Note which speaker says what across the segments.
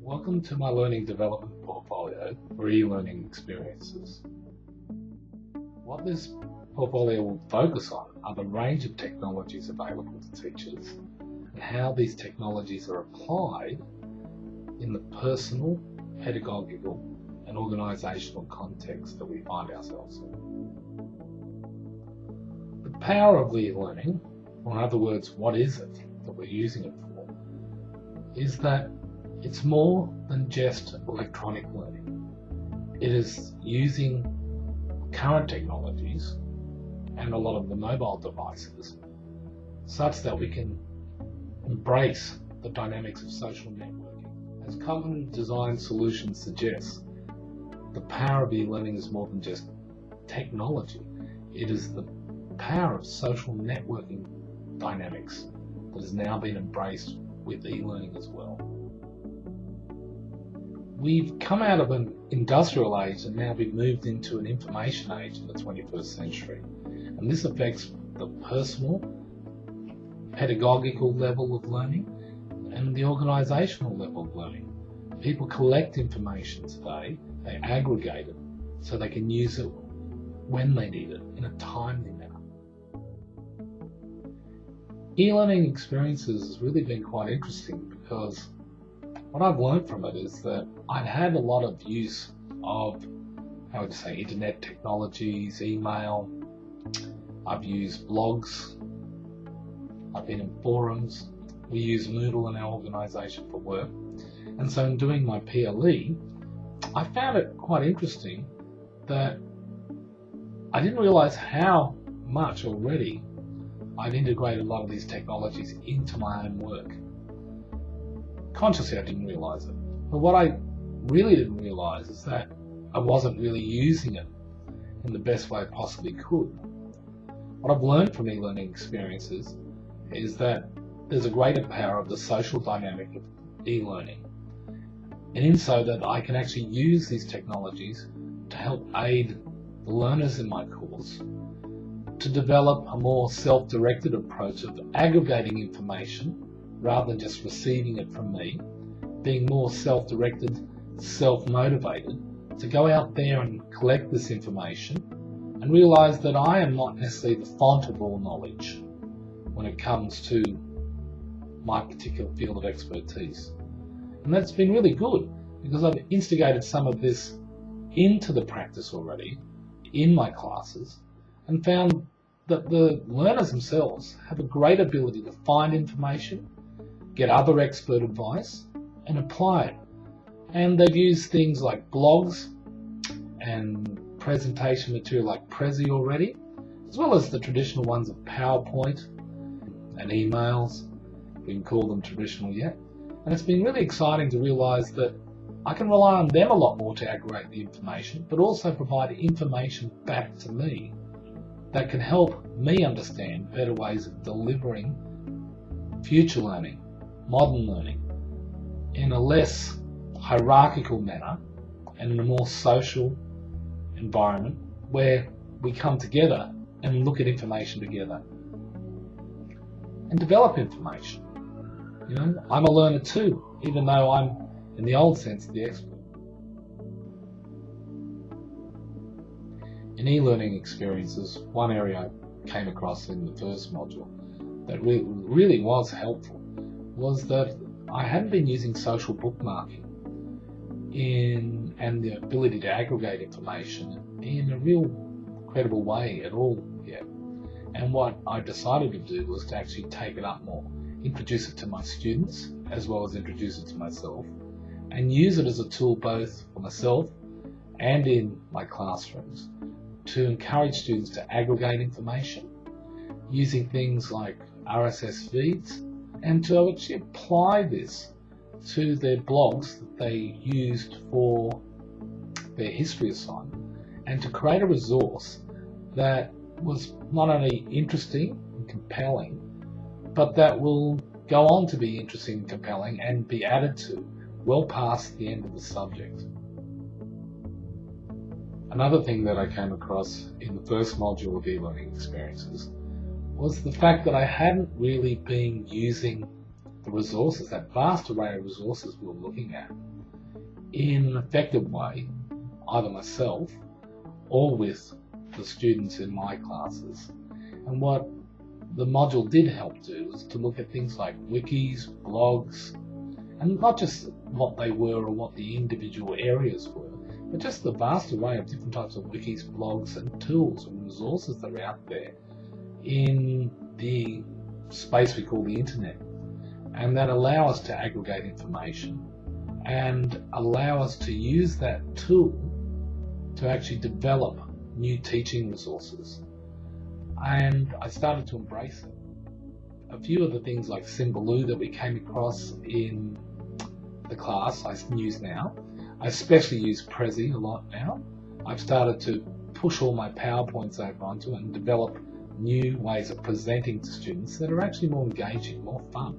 Speaker 1: Welcome to my learning development portfolio for e-learning experiences. What this portfolio will focus on are the range of technologies available to teachers and how these technologies are applied in the personal, pedagogical and organisational context that we find ourselves in. The power of e-learning, or in other words, what is it that we're using it for, is that it's more than just electronic learning. It is using current technologies and a lot of the mobile devices such that we can embrace the dynamics of social networking. As cognitive design solutions suggest, the power of e-learning is more than just technology. It is the power of social networking dynamics that has now been embraced with e-learning as well. We've come out of an industrial age and now we've moved into an information age in the 21st century. And this affects the personal, pedagogical level of learning and the organisational level of learning. People collect information today, they aggregate it so they can use it when they need it in a timely manner. E-learning experiences has really been quite interesting because what I've learned from it is that I've had a lot of use of, internet technologies, email. I've used blogs. I've been in forums. We use Moodle in our organisation for work. And so in doing my PLE, I found it quite interesting that I didn't realise how much already I'd integrated a lot of these technologies into my own work. Consciously, I didn't realise it. But what I really didn't realise is that I wasn't really using it in the best way I possibly could. What I've learned from e-learning experiences is that there's a greater power of the social dynamic of e-learning. And in so that I can actually use these technologies to help aid the learners in my course to develop a more self-directed approach of aggregating information rather than just receiving it from me, being more self-directed, self-motivated to go out there and collect this information and realise that I am not necessarily the font of all knowledge when it comes to my particular field of expertise. And that's been really good because I've instigated some of this into the practice already in my classes and found that the learners themselves have a great ability to find information, get other expert advice and apply it. And they've used things like blogs and presentation material like Prezi already, as well as the traditional ones of PowerPoint and emails. We can call them traditional yet. And it's been really exciting to realise that I can rely on them a lot more to aggregate the information, but also provide information back to me that can help me understand better ways of delivering future learning, modern learning, in a less hierarchical manner and in a more social environment where we come together and look at information together and develop information. You know, I'm a learner too, even though I'm, in the old sense, the expert. In e-learning experiences, one area I came across in the first module that really was helpful was that I hadn't been using social bookmarking and the ability to aggregate information in a real credible way at all yet. And what I decided to do was to actually take it up more, introduce it to my students as well as introduce it to myself, and use it as a tool both for myself and in my classrooms to encourage students to aggregate information using things like RSS feeds and to actually apply this to their blogs that they used for their history assignment and to create a resource that was not only interesting and compelling, but that will go on to be interesting and compelling and be added to well past the end of the subject. Another thing that I came across in the first module of e-learning experiences was the fact that I hadn't really been using the resources, that vast array of resources we were looking at, in an effective way, either myself or with the students in my classes. And what the module did help do was to look at things like wikis, blogs, and not just what they were or what the individual areas were, but just the vast array of different types of wikis, blogs, and tools and resources that are out there in the space we call the internet, and that allow us to aggregate information and allow us to use that tool to actually develop new teaching resources. And I started to embrace it. A few of the things like Symbaloo that we came across in the class I use now. I especially use Prezi a lot now. I've started to push all my PowerPoints over onto and develop new ways of presenting to students that are actually more engaging, more fun,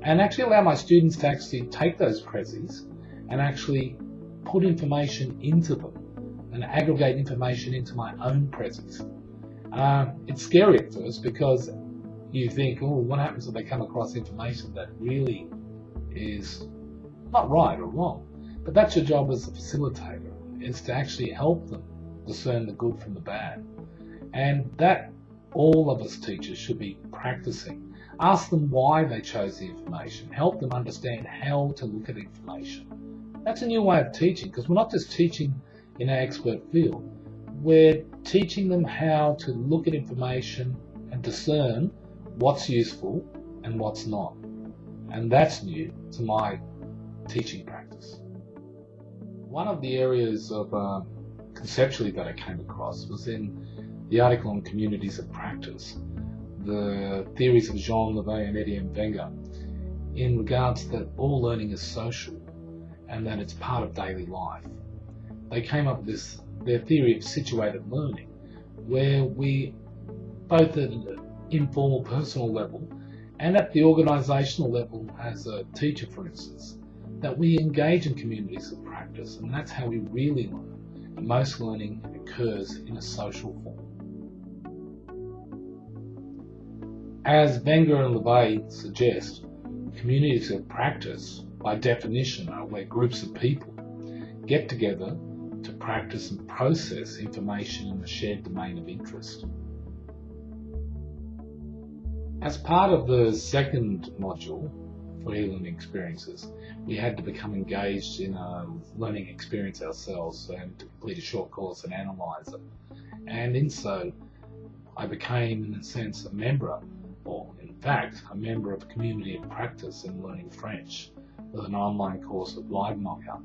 Speaker 1: and actually allow my students to actually take those Prezis and actually put information into them and aggregate information into my own Prezis. It's scary at first because you think, oh, what happens if they come across information that really is not right or wrong? But that's your job as a facilitator, is to actually help them discern the good from the bad. And that all of us teachers should be practicing. Ask them why they chose the information. Help them understand how to look at information. That's a new way of teaching, because we're not just teaching in our expert field. We're teaching them how to look at information and discern what's useful and what's not. And that's new to my teaching practice. One of the areas of conceptually that I came across was in the article on communities of practice, the theories of Jean Levay and Etienne Wenger, in regards that all learning is social and that it's part of daily life. They came up with their theory of situated learning, where we, both at an informal personal level and at the organisational level as a teacher, for instance, that we engage in communities of practice, and that's how we really learn. And most learning occurs in a social form. As Wenger and Levay suggest, communities of practice, by definition, are where groups of people get together to practice and process information in a shared domain of interest. As part of the second module for e-learning experiences, we had to become engaged in a learning experience ourselves and to complete a short course and analyse it. And in so, I became, in a sense, a member, or in fact, a member of a community of practice in learning French with an online course of LiveMocker.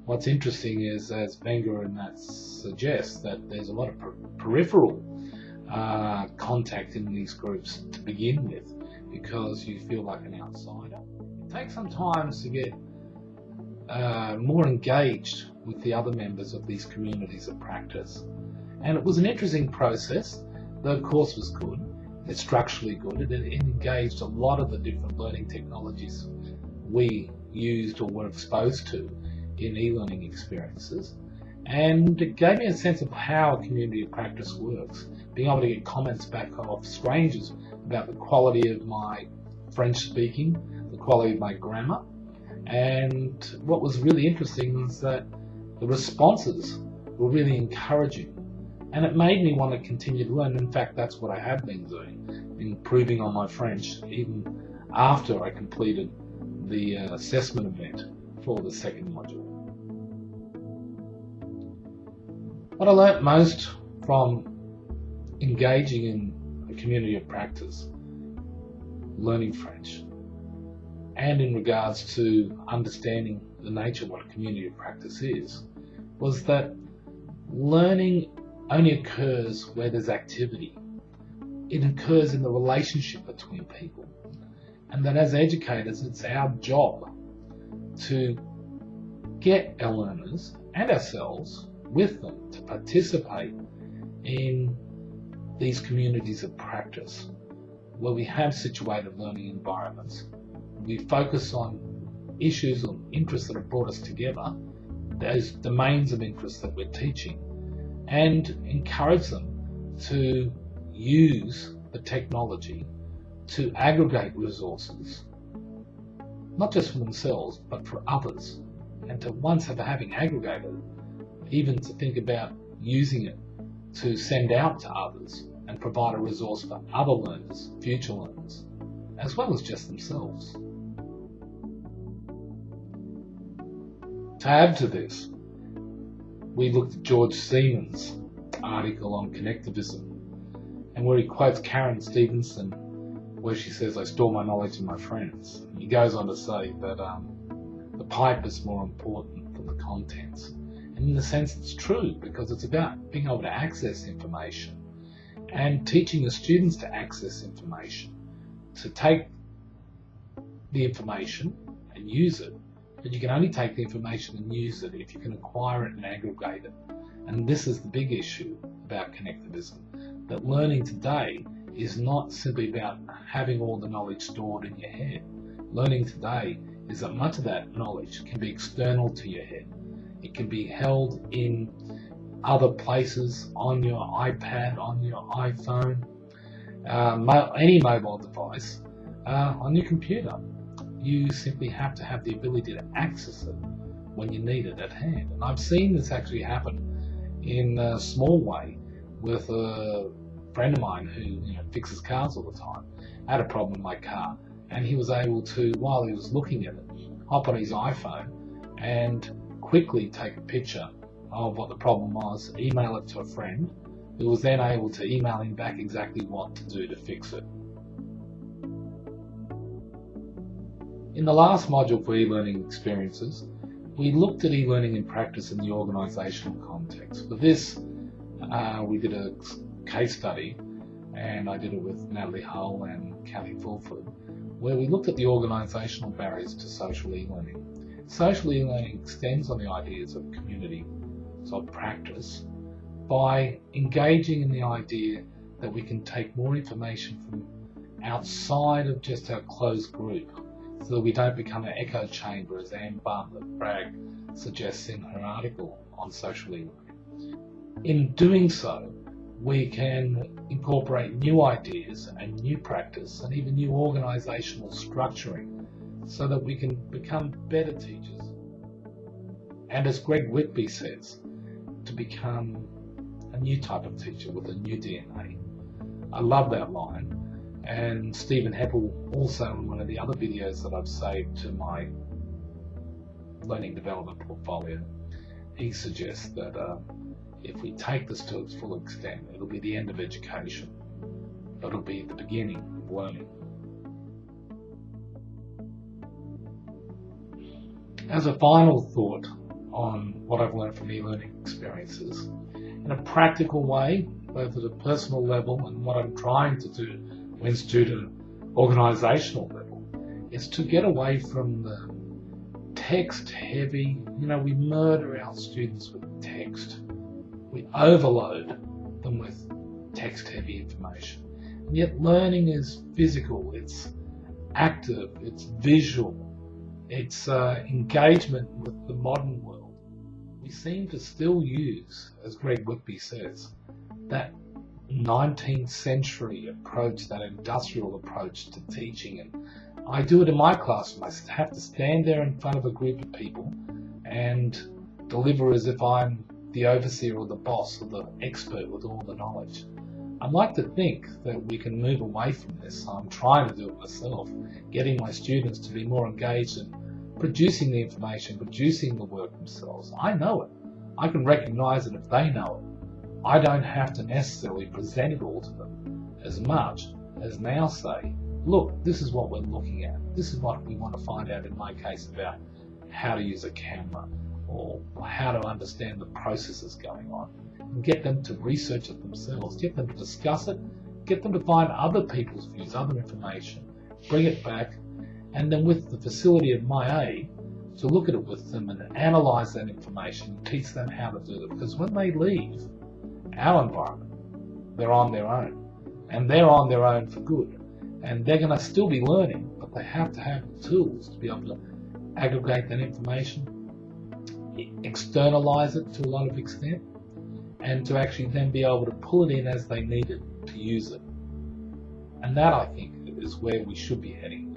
Speaker 1: What's interesting is, as Wenger and that suggests, that there's a lot of peripheral contact in these groups to begin with, because you feel like an outsider. It takes some time to get more engaged with the other members of these communities of practice. And it was an interesting process. The course was good, it's structurally good, it engaged a lot of the different learning technologies we used or were exposed to in e-learning experiences, and it gave me a sense of how a community of practice works, being able to get comments back off strangers about the quality of my French speaking, the quality of my grammar, and what was really interesting was that the responses were really encouraging, and it made me want to continue to learn. In fact, that's what I have been doing, improving on my French even after I completed the assessment event for the second module. What I learnt most from engaging in a community of practice, learning French, and in regards to understanding the nature of what a community of practice is, was that learning only occurs where there's activity. It occurs in the relationship between people. And that as educators, it's our job to get our learners and ourselves with them to participate in these communities of practice where we have situated learning environments. We focus on issues or interests that have brought us together, those domains of interest that we're teaching, and encourage them to use the technology to aggregate resources, not just for themselves, but for others, and to once having aggregated it, even to think about using it to send out to others and provide a resource for other learners, future learners, as well as just themselves. To add to this, we looked at George Siemens' article on connectivism, and where he quotes Karen Stevenson, where she says, "I store my knowledge in my friends." He goes on to say that the pipe is more important than the contents. And in a sense, it's true, because it's about being able to access information and teaching the students to access information, to take the information and use it. But you can only take the information and use it if you can acquire it and aggregate it. And this is the big issue about connectivism, that learning today is not simply about having all the knowledge stored in your head. Learning today is that much of that knowledge can be external to your head. It can be held in other places, on your iPad, on your iPhone, any mobile device, on your computer. You simply have to have the ability to access it when you need it at hand. And I've seen this actually happen in a small way with a friend of mine who fixes cars all the time. I had a problem with my car, and he was able to, while he was looking at it, hop on his iPhone and quickly take a picture of what the problem was, email it to a friend, who was then able to email him back exactly what to do to fix it. In the last module for e-learning experiences, we looked at e-learning in practice in the organisational context. For this, we did a case study, and I did it with Natalie Hull and Kelly Fulford, where we looked at the organisational barriers to social e-learning. Social e-learning extends on the ideas of community, of practice, by engaging in the idea that we can take more information from outside of just our closed group, so that we don't become an echo chamber, as Anne Bartlett-Bragg suggests in her article on social e-learning. In doing so, we can incorporate new ideas and new practice and even new organisational structuring, so that we can become better teachers. And as Greg Whitby says, to become a new type of teacher with a new DNA. I love that line. And Stephen Heppel, also in one of the other videos that I've saved to my learning development portfolio, he suggests that if we take this to its full extent, it'll be the end of education. It'll be the beginning of learning. As a final thought on what I've learned from e-learning experiences, in a practical way, both at a personal level and what I'm trying to do when student organisational level, is to get away from the text heavy, we murder our students with text. We overload them with text heavy information. And yet learning is physical, it's active, it's visual, it's engagement with the modern world. We seem to still use, as Greg Whitby says, that 19th century approach, that industrial approach to teaching. And I do it in my classroom. I have to stand there in front of a group of people and deliver as if I'm the overseer or the boss or the expert with all the knowledge. I'd like to think that we can move away from this. I'm trying to do it myself, getting my students to be more engaged in producing the information, producing the work themselves. I know it. I can recognise it if they know it. I don't have to necessarily present it all to them as much as now say, look, this is what we're looking at. This is what we want to find out, in my case, about how to use a camera or how to understand the processes going on. And get them to research it themselves, get them to discuss it, get them to find other people's views, other information, bring it back, and then with the facility of my aid, to look at it with them and analyse that information, teach them how to do it. Because when they leave our environment, they're on their own, and they're on their own for good, and they're going to still be learning, but they have to have the tools to be able to aggregate that information, externalize it to a lot of extent, and to actually then be able to pull it in as they need it to use it. And that, I think, is where we should be heading.